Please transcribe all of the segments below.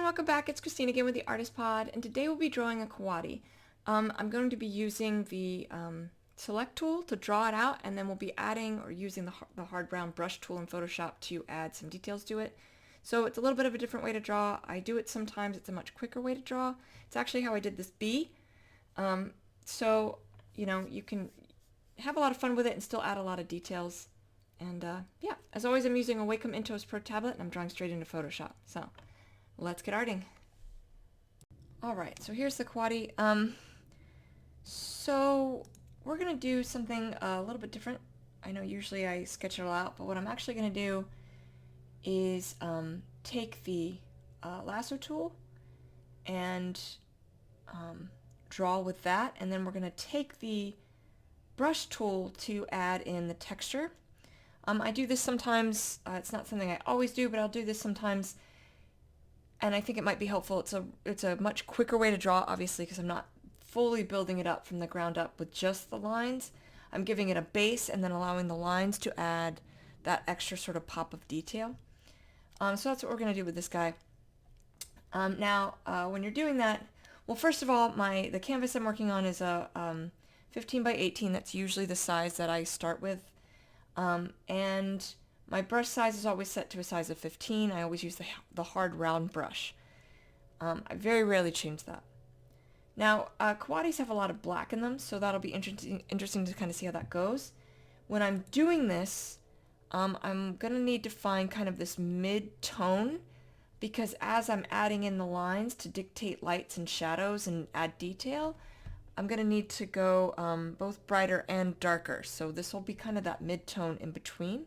welcome back. It's Christine again with the Artist Pod, and today we'll be drawing a Coati. I'm going to be using the select tool to draw it out, and then we'll be adding or using the hard brown brush tool in Photoshop to add some details to it. So it's a little bit of a different way to draw. I do it sometimes. It's a much quicker way to draw. It's actually how I did this bee. So, you know, you can have a lot of fun with it and still add a lot of details. And yeah, as always, I'm using a Wacom Intuos Pro tablet, and I'm drawing straight into Photoshop. So let's get arting. Alright, so here's the Coati. So we're going to do something a little bit different. I know usually I sketch it all out, but what I'm actually going to do is take the lasso tool and draw with that, and then we're going to take the brush tool to add in the texture. I do this sometimes. It's not something I always do, but I'll do this sometimes, and I think it might be helpful. It's a much quicker way to draw, obviously, because I'm not fully building it up from the ground up with just the lines. I'm giving it a base and then allowing the lines to add that extra sort of pop of detail. So that's what we're going to do with this guy. Now, when you're doing that, well, first of all, the canvas I'm working on is a 15 by 18. That's usually the size that I start with. And my brush size is always set to a size of 15. I always use the hard round brush. I very rarely change that. Now, Coatis have a lot of black in them, so that'll be interesting to kind of see how that goes. When I'm doing this, I'm going to need to find kind of this mid-tone, because as I'm adding in the lines to dictate lights and shadows and add detail, I'm going to need to go both brighter and darker. So this will be kind of that mid-tone in between.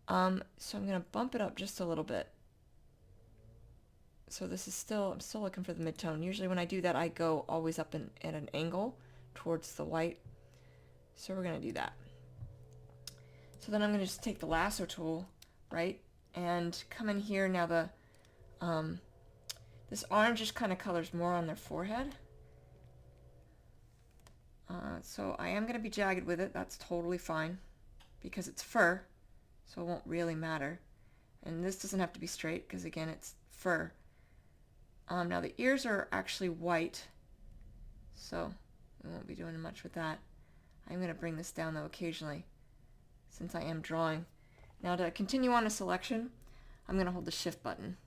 So I'm going to bump it up just a little bit. So this is I'm still looking for the mid-tone. Usually when I do that, I go always up at an angle towards the white. So we're going to do that. So then I'm going to just take the lasso tool, right, and come in here. Now this orangish kind of colors more on their forehead. So I am going to be jagged with it. That's totally fine because it's fur, so it won't really matter. And this doesn't have to be straight because, again, it's fur. Now the ears are actually white, so we won't be doing much with that. I'm going to bring this down, though, occasionally since I am drawing. Now to continue on a selection, I'm going to hold the shift button.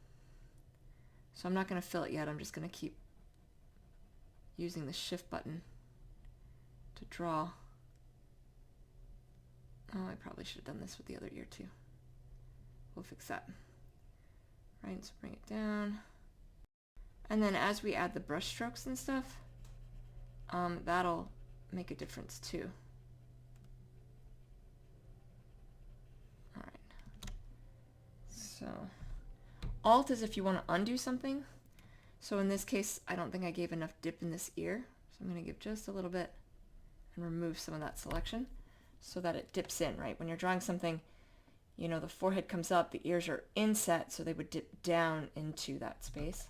So I'm not going to fill it yet. I'm just going to keep using the shift button to draw. Oh, I probably should have done this with the other ear too. We'll fix that. Right, so bring it down. And then as we add the brush strokes and stuff, that'll make a difference too. Alright. So, Alt is if you want to undo something. So in this case, I don't think I gave enough dip in this ear. So I'm going to give just a little bit and remove some of that selection so that it dips in, right? When you're drawing something, you know, the forehead comes up, the ears are inset, so they would dip down into that space.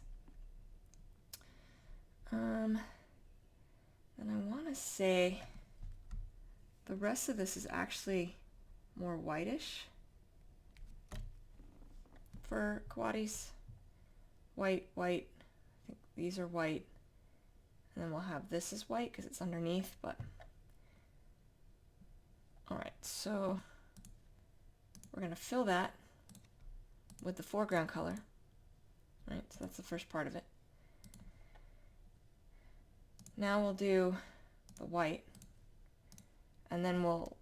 And I want to say the rest of this is actually more whitish for Coatis. White, white. I think these are white. And then we'll have this as white because it's underneath, but alright, so we're going to fill that with the foreground color. Right, so that's the first part of it. Now we'll do the white, and then we'll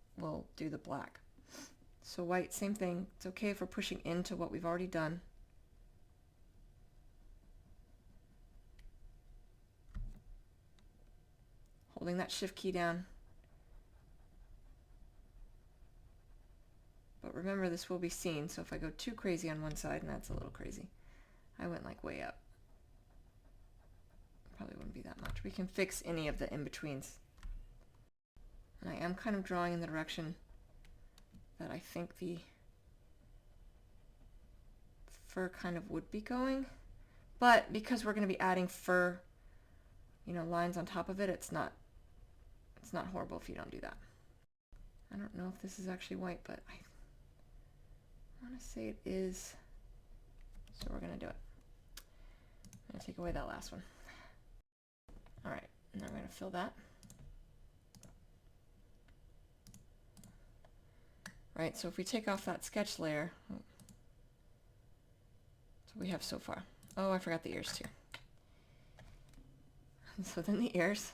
do the black. So white, same thing. It's okay if we're pushing into what we've already done. Holding that shift key down. But remember, this will be seen, so if I go too crazy on one side, and that's a little crazy, I went like way up. Probably wouldn't be that much. We can fix any of the in-betweens. And I am kind of drawing in the direction that I think the fur kind of would be going. But because we're going to be adding fur, you know, lines on top of it, it's not horrible if you don't do that. I don't know if this is actually white, but I want to say it is. So we're going to do it. I'm gonna take away that last one. All right, now I'm gonna fill that. Right, so if we take off that sketch layer, so we have so far. Oh, I forgot the ears too. So then the ears,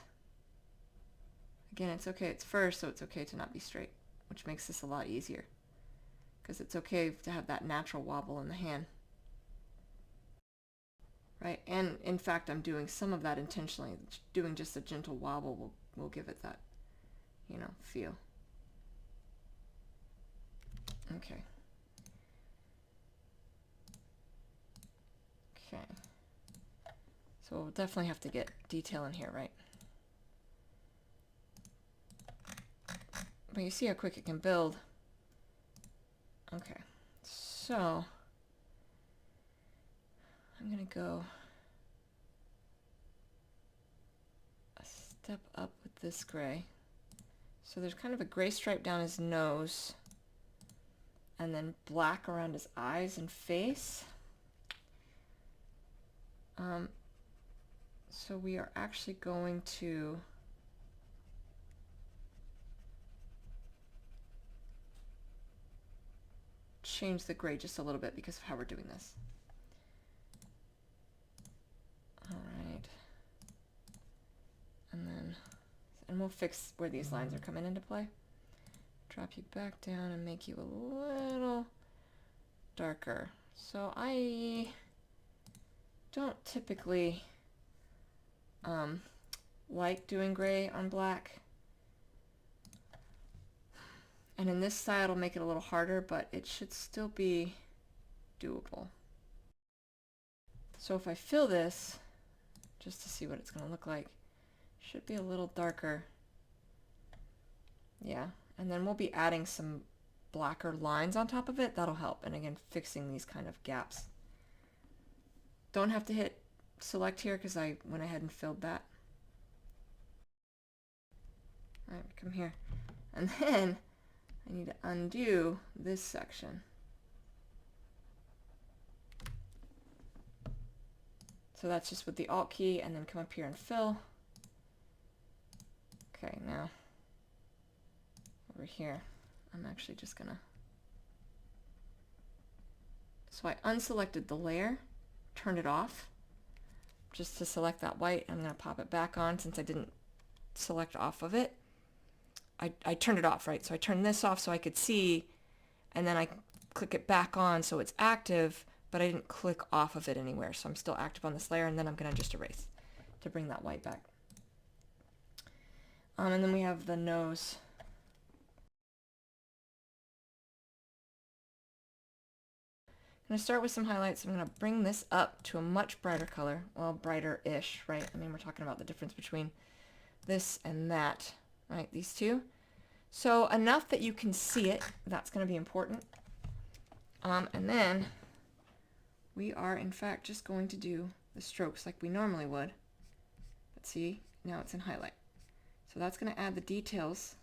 again, it's okay, it's fur, so it's okay to not be straight, which makes this a lot easier, because it's okay to have that natural wobble in the hand. Right, and in fact, I'm doing some of that intentionally. Doing just a gentle wobble will give it that, you know, feel. Okay. Okay. So we'll definitely have to get detail in here, right? But you see how quick it can build. Okay. So I'm gonna go a step up with this gray. So there's kind of a gray stripe down his nose, and then black around his eyes and face. So we are actually going to change the gray just a little bit because of how we're doing this. All right. And we'll fix where these lines are coming into play. Drop you back down and make you a little darker. So I don't typically like doing gray on black. And in this style it'll make it a little harder, but it should still be doable. So if I fill this, just to see what it's going to look like, should be a little darker. Yeah, and then we'll be adding some blacker lines on top of it. That'll help. And again, fixing these kind of gaps. Don't have to hit select here because I went ahead and filled that. All right, come here. And then I need to undo this section. So that's just with the Alt key, and then come up here and fill. Okay, now over here, I'm actually just gonna, so I unselected the layer, turned it off, just to select that white. I'm gonna pop it back on since I didn't select off of it. I turned it off, right? So I turned this off so I could see, and then I click it back on so it's active, but I didn't click off of it anywhere. So I'm still active on this layer, and then I'm gonna just erase to bring that white back. And then we have the nose. I'm going to start with some highlights. I'm going to bring this up to a much brighter color. Well, brighter-ish, right? I mean, we're talking about the difference between this and that, right? These two. So enough that you can see it. That's going to be important. And then we are, in fact, just going to do the strokes like we normally would. But see, now it's in highlight. So that's going to add the details.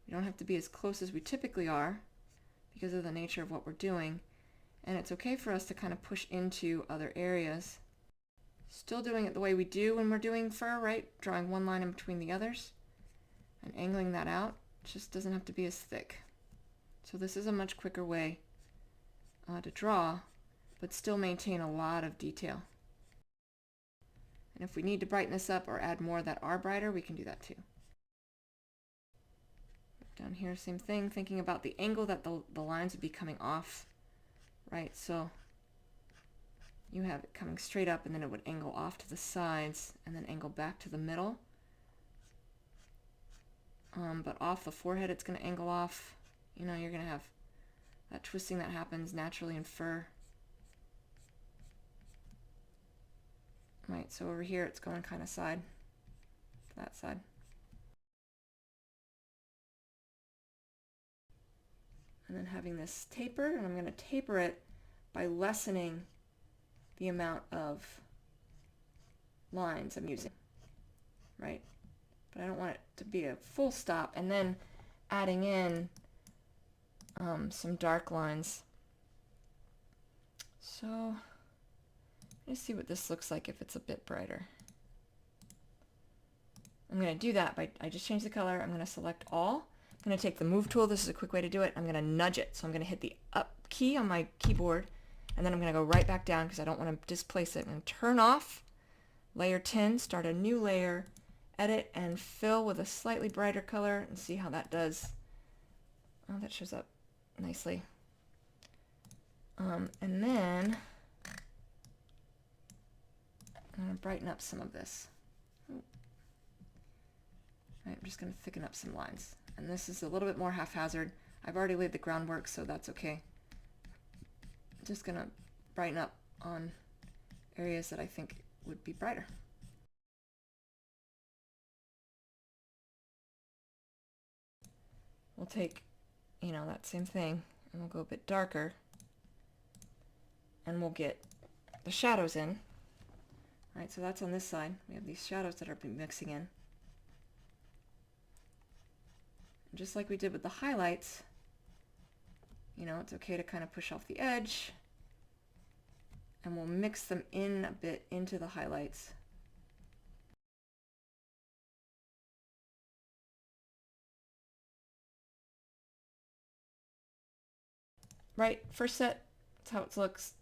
We don't have to be as close as we typically are because of the nature of what we're doing. And it's okay for us to kind of push into other areas. Still doing it the way we do when we're doing fur, right? Drawing one line in between the others and angling that out. It just doesn't have to be as thick. So this is a much quicker way to draw, but still maintain a lot of detail. And if we need to brighten this up or add more that are brighter, we can do that too. Down here, same thing, thinking about the angle that the lines would be coming off, right? So you have it coming straight up, and then it would angle off to the sides and then angle back to the middle. But off the forehead, it's going to angle off. You know, you're going to have that twisting that happens naturally in fur. Right, so over here it's going kind of side to that side. And then having this taper, and I'm going to taper it by lessening the amount of lines I'm using, right? But I don't want it to be a full stop, and then adding in some dark lines. So Let's see what this looks like if it's a bit brighter. I'm going to do that by, I just changed the color. I'm going to select all. I'm going to take the move tool. This is a quick way to do it. I'm going to nudge it. So I'm going to hit the up key on my keyboard, and then I'm going to go right back down because I don't want to displace it. I'm going to turn off layer 10, start a new layer, edit, and fill with a slightly brighter color and see how that does. Oh, that shows up nicely. And then I'm going to brighten up some of this. Right, I'm just going to thicken up some lines. And this is a little bit more haphazard. I've already laid the groundwork, so that's okay. I'm just going to brighten up on areas that I think would be brighter. We'll take, that same thing, and we'll go a bit darker. And we'll get the shadows in. All right, so that's on this side. We have these shadows that are mixing in. And just like we did with the highlights, it's okay to kind of push off the edge. And we'll mix them in a bit into the highlights. Right, first set, that's how it looks.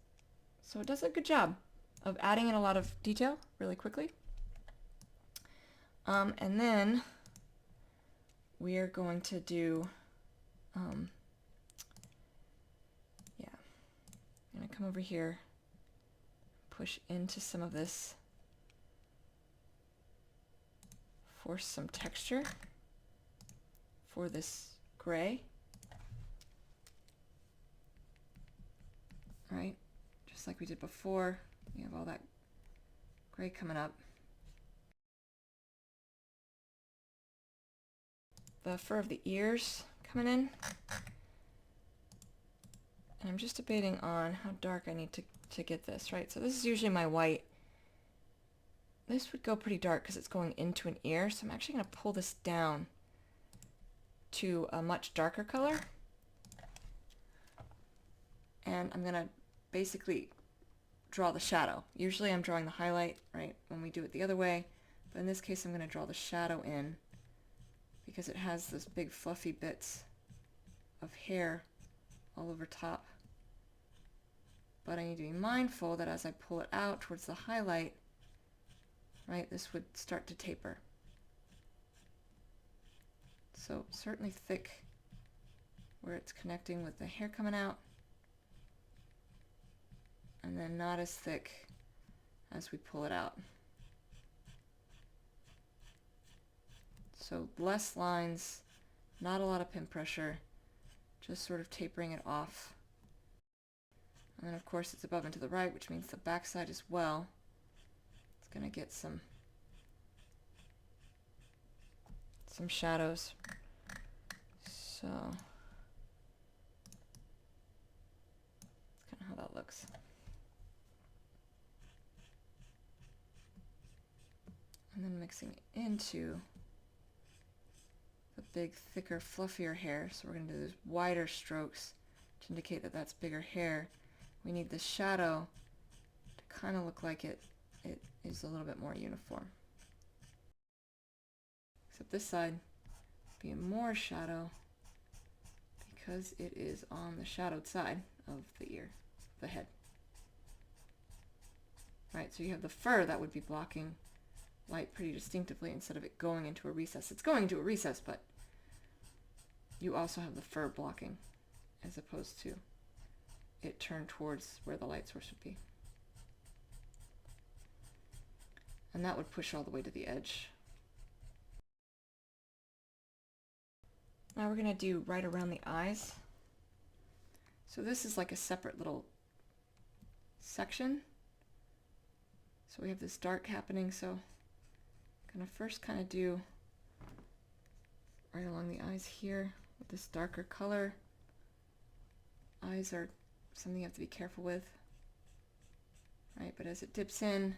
So it does a good job of adding in a lot of detail really quickly. And then we are going to do, I'm going to come over here, push into some of this, force some texture for this gray. Right, just like we did before, we have all that gray coming up. The fur of the ears coming in. And I'm just debating on how dark I need to get this, right? So this is usually my white. This would go pretty dark because it's going into an ear, so I'm actually going to pull this down to a much darker color. And I'm going to basically draw the shadow. Usually I'm drawing the highlight, right, when we do it the other way, but in this case I'm going to draw the shadow in because it has those big fluffy bits of hair all over top. But I need to be mindful that as I pull it out towards the highlight, right, this would start to taper. So certainly thick where it's connecting with the hair coming out, and then not as thick as we pull it out. So less lines, not a lot of pin pressure, just sort of tapering it off. And then of course it's above and to the right, which means the back side as well. It's going to get some shadows. So that's kind of how that looks. And then mixing it into the big, thicker, fluffier hair. So we're going to do those wider strokes to indicate that that's bigger hair. We need the shadow to kind of look like it is a little bit more uniform. Except this side being more shadow because it is on the shadowed side of the ear, the head. Right, so you have the fur that would be blocking light pretty distinctively instead of it going into a recess. It's going into a recess, but you also have the fur blocking as opposed to it turned towards where the light source would be. And that would push all the way to the edge. Now we're going to do right around the eyes. So this is like a separate little section. So we have this dark happening, so I'm going to first kind of do right along the eyes here with this darker color. Eyes are something you have to be careful with, right? But as it dips in,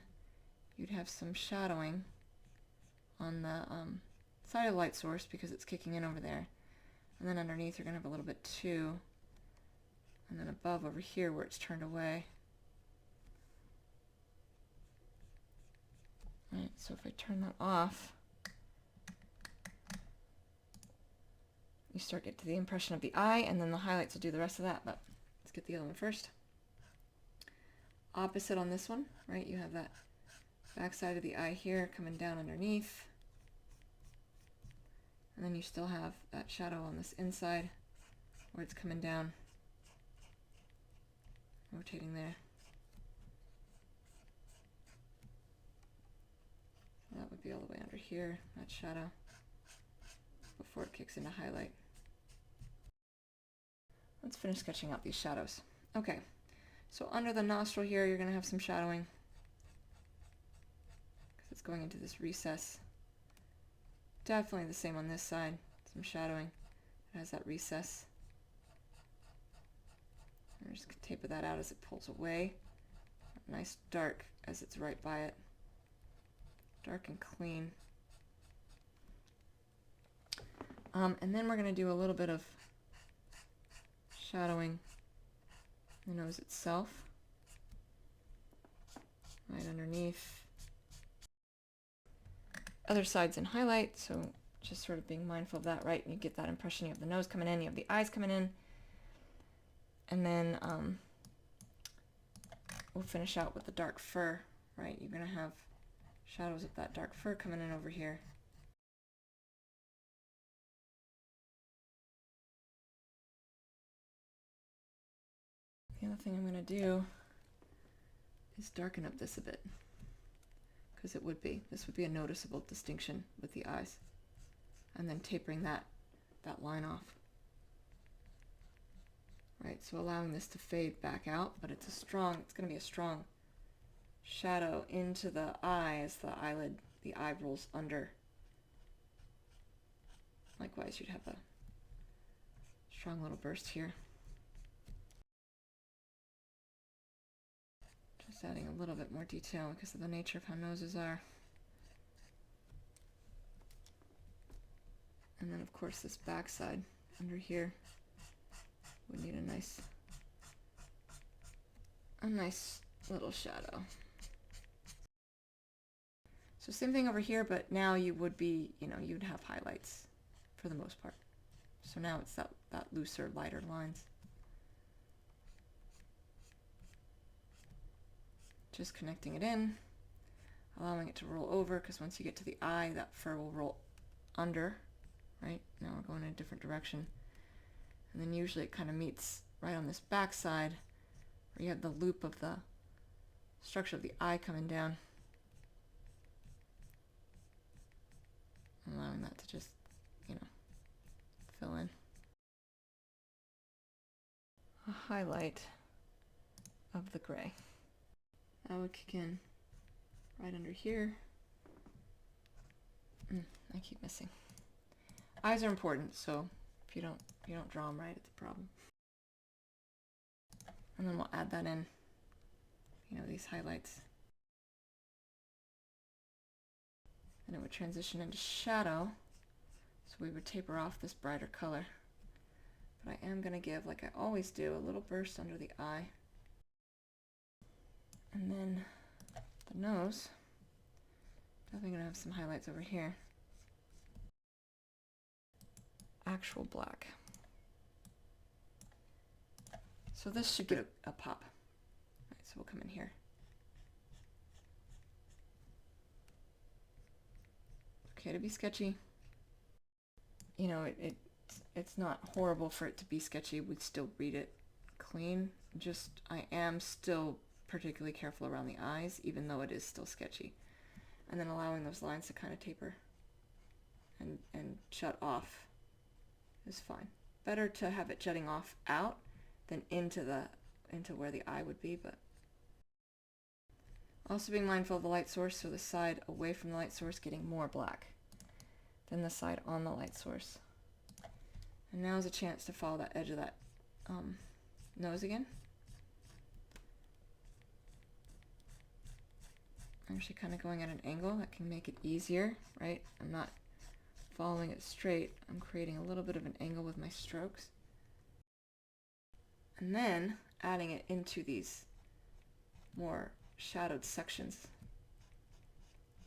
you'd have some shadowing on the side of the light source because it's kicking in over there. And then underneath you're going to have a little bit too. And then above over here where it's turned away, Right, so if I turn that off, you start to get to the impression of the eye, and then the highlights will do the rest of that, but let's get the other one first. Opposite on this one, right? You have that back side of the eye here coming down underneath. And then you still have that shadow on this inside where it's coming down, rotating there. That would be all the way under here, that shadow, before it kicks into highlight. Let's finish sketching out these shadows. Okay, so under the nostril here, you're going to have some shadowing because it's going into this recess. Definitely the same on this side, some shadowing. It has that recess. I'm just going to taper that out as it pulls away. Nice dark as it's right by it. Dark and clean. And then we're going to do a little bit of shadowing the nose itself, right underneath. Other sides in highlight, so just sort of being mindful of that, right? And you get that impression. You have the nose coming in, you have the eyes coming in, and then we'll finish out with the dark fur, right? You're going to have shadows of that dark fur coming in over here. The other thing I'm going to do is darken up this a bit, because this would be a noticeable distinction with the eyes, and then tapering that line off. Right, so allowing this to fade back out, but it's going to be a strong shadow into the eye as the eye rolls under. Likewise, you'd have a strong little burst here. Just adding a little bit more detail because of the nature of how noses are. And then of course this back side under here would need a nice little shadow. So same thing over here, but now you would be, you'd have highlights for the most part. So now it's that looser, lighter lines. Just connecting it in, allowing it to roll over, because once you get to the eye, that fur will roll under, right? Now we're going in a different direction. And then usually it kind of meets right on this back side, where you have the loop of the structure of the eye coming down. Allowing that to just, fill in. A highlight of the gray. That would kick in right under here. I keep missing. Eyes are important, so if you don't draw them right, it's a problem. And then we'll add that in, these highlights. And it would transition into shadow, so we would taper off this brighter color. But I am going to give, like I always do, a little burst under the eye. And then the nose, definitely going to have some highlights over here. Actual black. So this should get a pop. Right, so we'll come in here. Okay, to be sketchy. It's not horrible for it to be sketchy. We'd still read it clean. I am still particularly careful around the eyes, even though it is still sketchy. And then allowing those lines to kind of taper and shut off is fine. Better to have it jutting off out than into where the eye would be, but also being mindful of the light source, so the side away from the light source getting more black than the side on the light source. And now is a chance to follow that edge of that nose again. I'm actually kind of going at an angle that can make it easier, right? I'm not following it straight. I'm creating a little bit of an angle with my strokes. And then adding it into these more shadowed sections.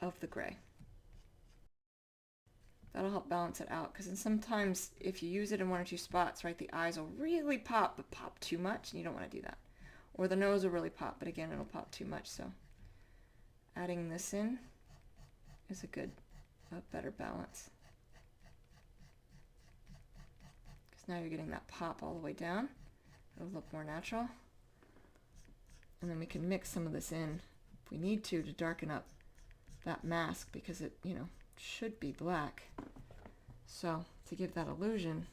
of the gray. That'll help balance it out, because sometimes if you use it in one or two spots, right, the eyes will really pop, but pop too much, and you don't want to do that. Or the nose will really pop, but again, it'll pop too much, so adding this in is a better balance. Because now you're getting that pop all the way down. It'll look more natural. And then we can mix some of this in if we need to darken up that mask, because it, you know, should be black. So to give that illusion,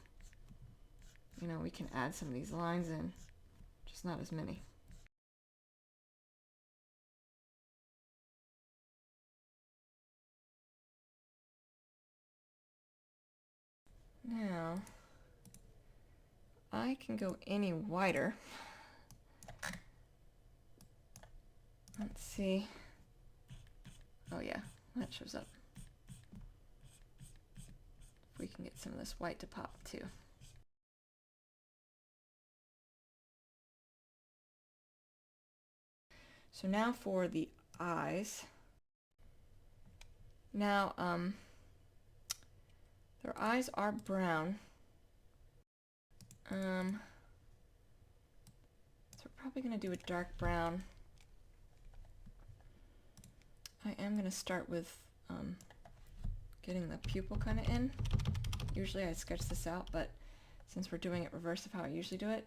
you know, we can add some of these lines in, just not as many. Now, I can go any wider. Let's see. Oh yeah, that shows up. If we can get some of this white to pop too. So now for the eyes. Now, their eyes are brown. So we're probably going to do a dark brown. I am going to start with getting the pupil kind of in. Usually I sketch this out, but since we're doing it reverse of how I usually do it,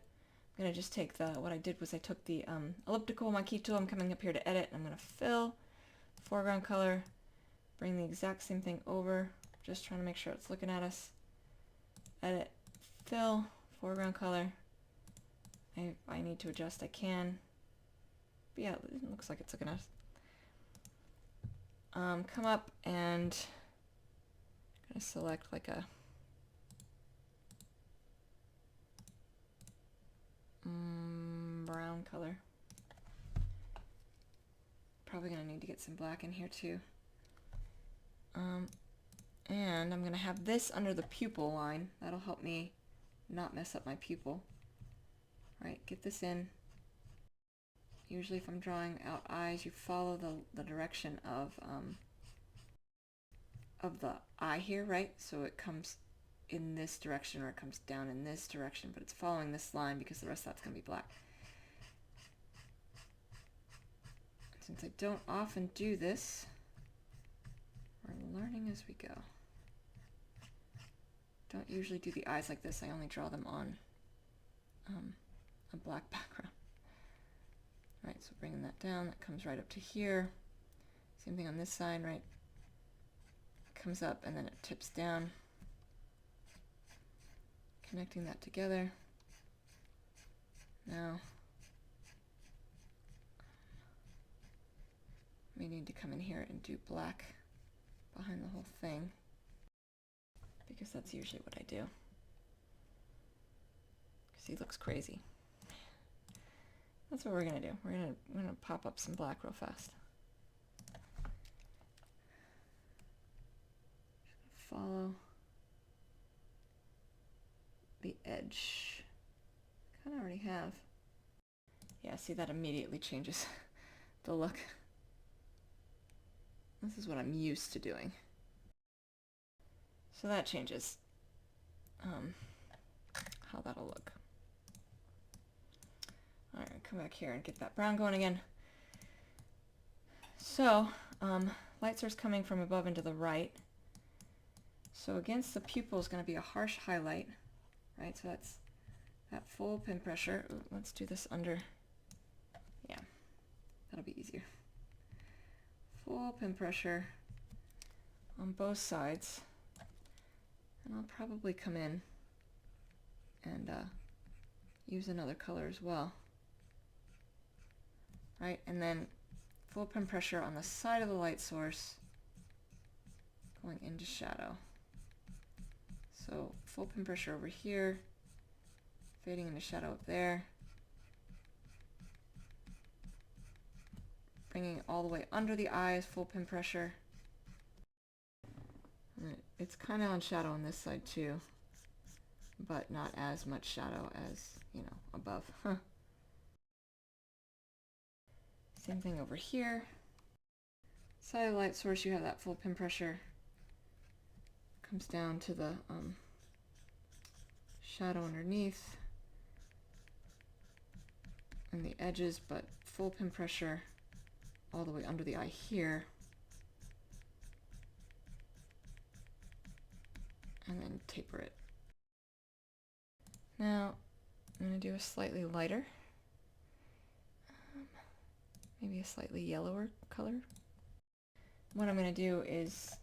I'm going to just take what I did was I took the elliptical, my key tool, I'm coming up here to edit, and I'm going to fill, foreground color, bring the exact same thing over, just trying to make sure it's looking at us. Edit, fill, foreground color. If I need to adjust, I can. But yeah, it looks like it's looking at us. Come up and I'm going to select like a brown color. Probably going to need to get some black in here too. And I'm going to have this under the pupil line. That'll help me not mess up my pupil. Right, get this in. Usually if I'm drawing out eyes, you follow the direction of the eye here, right? So it comes in this direction or it comes down in this direction, but it's following this line because the rest of that's going to be black. Since I don't often do this, we're learning as we go. Don't usually do the eyes like this. I only draw them on a black background. Right, so bringing that down, that comes right up to here. Same thing on this side, right? It comes up and then it tips down. Connecting that together. Now, we need to come in here and do black behind the whole thing, because that's usually what I do. Because he looks crazy. That's what we're gonna do. We're gonna pop up some black real fast. Follow the edge. Kind of already have. Yeah, see, that immediately changes the look. This is what I'm used to doing. So that changes how that'll look. All right, come back here and get that brown going again. So, light source coming from above and to the right. So against the pupil is going to be a harsh highlight, right? So that's that full pin pressure. Ooh, let's do this under. Yeah, that'll be easier. Full pin pressure on both sides. And I'll probably come in and use another color as well. Right, and then full pin pressure on the side of the light source going into shadow. So full pin pressure over here, fading into shadow up there, bringing it all the way under the eyes, full pin pressure. And it's kind of on shadow on this side too, but not as much shadow as, you know, above. Same thing over here. side of the light source you have that full pin pressure. Comes down to the shadow underneath and the edges, but full pin pressure all the way under the eye here. And then taper it. Now I'm going to do a slightly lighter, maybe a slightly yellower color. What I'm going to do is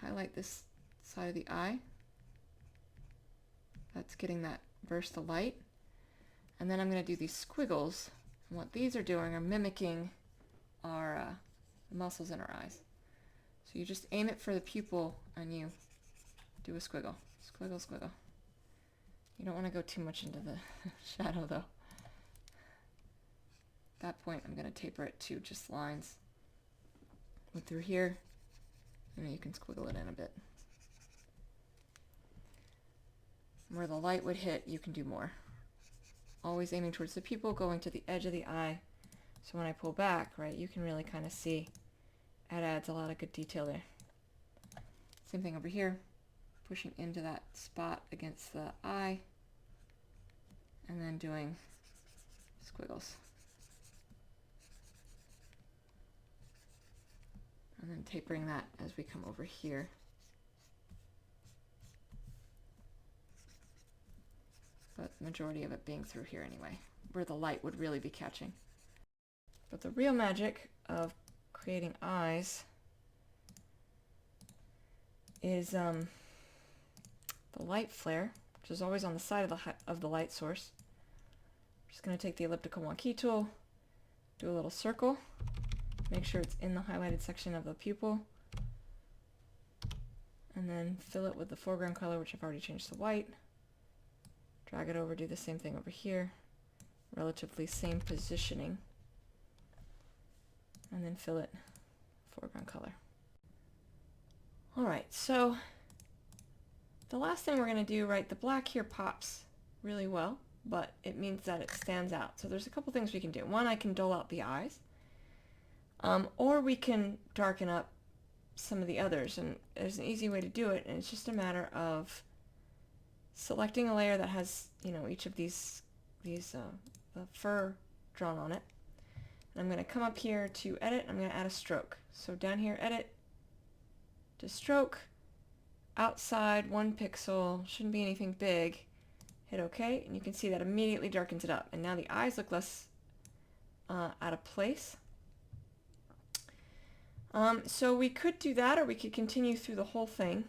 highlight this side of the eye. That's getting that burst of light. And then I'm going to do these squiggles. And what these are doing are mimicking our muscles in our eyes. So you just aim it for the pupil and you do a squiggle. Squiggle, squiggle. You don't want to go too much into the shadow though. At that point I'm going to taper it to just lines. And through here, and you can squiggle it in a bit. Where the light would hit, you can do more. Always aiming towards the pupil, going to the edge of the eye. So when I pull back, right, you can really kind of see it adds a lot of good detail there. Same thing over here, pushing into that spot against the eye, and then doing squiggles. And then tapering that as we come over here. But the majority of it being through here anyway, where the light would really be catching. But the real magic of creating eyes is the light flare, which is always on the side of the light source. I'm just going to take the elliptical wonky tool, do a little circle, make sure it's in the highlighted section of the pupil, and then fill it with the foreground color, which I've already changed to white. Drag it over, do the same thing over here, relatively same positioning, and then fill it foreground color. Alright, so the last thing we're going to do, right, the black here pops really well, but it means that it stands out. So there's a couple things we can do. One, I can dull out the eyes, or we can darken up some of the others, and there's an easy way to do it, and it's just a matter of selecting a layer that has, you know, each of these the fur drawn on it. And I'm going to come up here to edit, and I'm going to add a stroke. So down here, edit, to stroke, outside 1 pixel, shouldn't be anything big. Hit OK, and you can see that immediately darkens it up. And now the eyes look less out of place. So we could do that, or we could continue through the whole thing.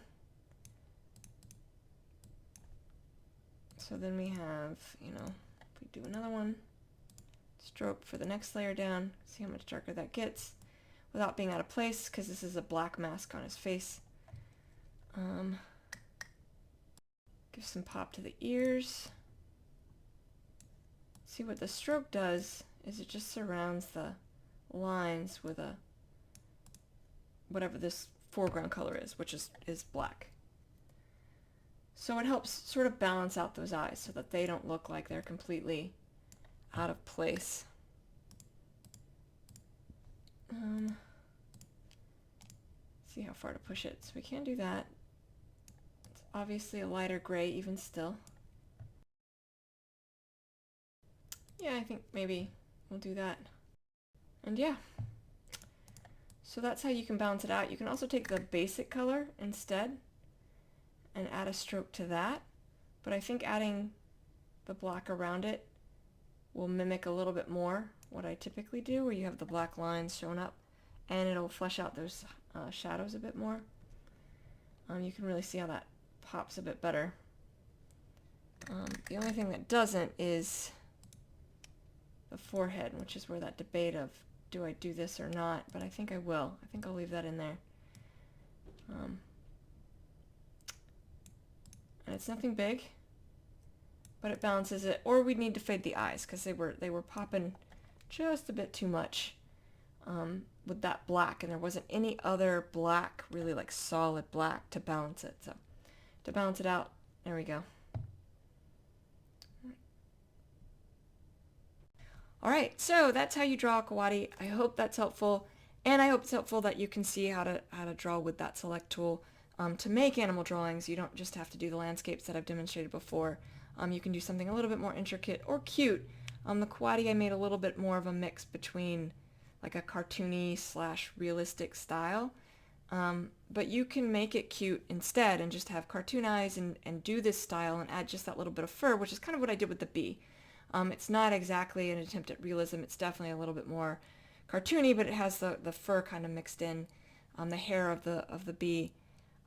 So then we have, you know, if we do another one, stroke for the next layer down, see how much darker that gets without being out of place, because this is a black mask on his face. Give some pop to the ears. See, what the stroke does is it just surrounds the lines with a whatever this foreground color is, which is black. So it helps sort of balance out those eyes so that they don't look like they're completely out of place. See how far to push it. So we can do that. It's obviously a lighter gray even still. Yeah, I think maybe we'll do that. And yeah. So that's how you can balance it out. You can also take the basic color instead and add a stroke to that, but I think adding the black around it will mimic a little bit more what I typically do, where you have the black lines shown up, and it'll flesh out those shadows a bit more. You can really see how that pops a bit better. The only thing that doesn't is the forehead, which is where that debate of do I do this or not, but I think I will. I think I'll leave that in there. And it's nothing big, but it balances it. Or we'd need to fade the eyes because they were popping just a bit too much with that black, and there wasn't any other black, really like solid black, to balance it. So to balance it out, there we go. Alright, so that's how you draw a Coati. I hope that's helpful, and I hope it's helpful that you can see how to draw with that select tool. To make animal drawings, you don't just have to do the landscapes that I've demonstrated before. You can do something a little bit more intricate or cute. The Coati I made a little bit more of a mix between like a cartoony / realistic style. But you can make it cute instead and just have cartoon eyes and do this style and add just that little bit of fur, which is kind of what I did with the bee. It's not exactly an attempt at realism. It's definitely a little bit more cartoony, but it has the fur kind of mixed in, the hair of the bee,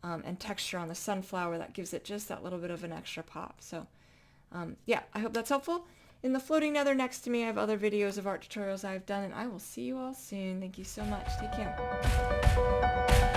and texture on the sunflower that gives it just that little bit of an extra pop. So yeah, I hope that's helpful. In the floating nether next to me, I have other videos of art tutorials I've done, and I will see you all soon. Thank you so much. Take care.